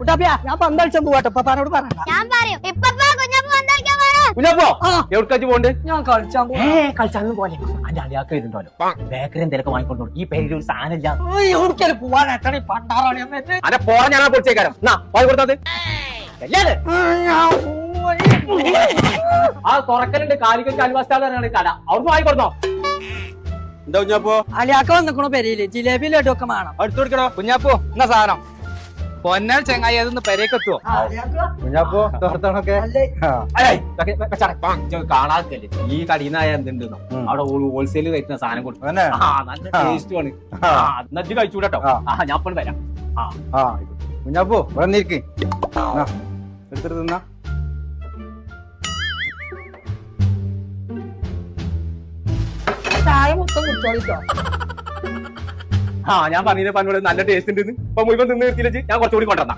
കുട്ടാപ്പിയാ ഞാൻ പന്തളിച്ചാൻ പോവാട്ടോ പപ്പാനോട് പറയണ്ട. ഞാൻ പറയും ഇപ്പപ്പാ കുഞ്ഞപ്പ പന്തളിക്കാൻ പോണോ? കുഞ്ഞപ്പോ ആ. എവിടേക്കാച്ച് പോണ്ട്? ഞാൻ കളിച്ചാൻ പോവാ. കളിച്ചാലും പോലെ അന്റെ അളിയാക്ക വരുന്നുണ്ടല്ലോ ബേക്കറി എന്തെങ്കിലും വാങ്ങിക്കൊണ്ടു ഈ പേരിൽ ഒരു സാധനം ഇല്ല എവിടേക്കാലും പോവാൻ എത്ര പണ്ടാറാണ് എന്നിട്ട് അതെ പോരാ ഞാൻ പൊളിച്ചേക്കാരം വാങ്ങി കൊടുത്തത് ആ തുറക്കലുണ്ട് കാലിക്കൽ അൽവാസ്റ്റാണ് കട അവിടുന്ന് വാങ്ങിക്കൊടുത്തോ. എന്താ കുഞ്ഞപ്പോ അലിയാക്ക വന്നിക്കണോ പെരയില് ജിലേബി ലഡു ഒക്കെ വേണം. അടുത്ത് കൊടുക്കണോ കുഞ്ഞാപ്പോ എന്നാ സാധനം പൊന്നാൽ ചെങ്ങായി അതൊന്ന് പെരേക്കെത്തുവോ കുഞ്ഞാപ്പോ തോർത്തണൊക്കെ കാണാത്തല്ലേ ഈ കടീന്നായ എന്തുണ്ടെന്നോ അവിടെ ഹോൾസെയിൽ കഴിക്കുന്ന സാധനം കൊടുക്കും നല്ല ടേസ്റ്റ് ആണ് എന്നിട്ട് കഴിച്ചുകൂടട്ടോ ഞാൻ ഇപ്പോൾ വരാം. കുഞ്ഞാപ്പോ വന്നിരിക്ക് എടുത്തിട്ട് തിന്നാ. ചായ മൊത്തം കുടിച്ചോളിച്ചോ. ഞാൻ പറഞ്ഞില്ല പന്നോട് നല്ല ടേസ്റ്റ് ഉണ്ട് ഇപ്പൊ മുഴുവൻ തിന്ന് നിർത്തിയില്ല ഞാൻ കുറച്ചുകൂടി കൊണ്ടുവന്നാ.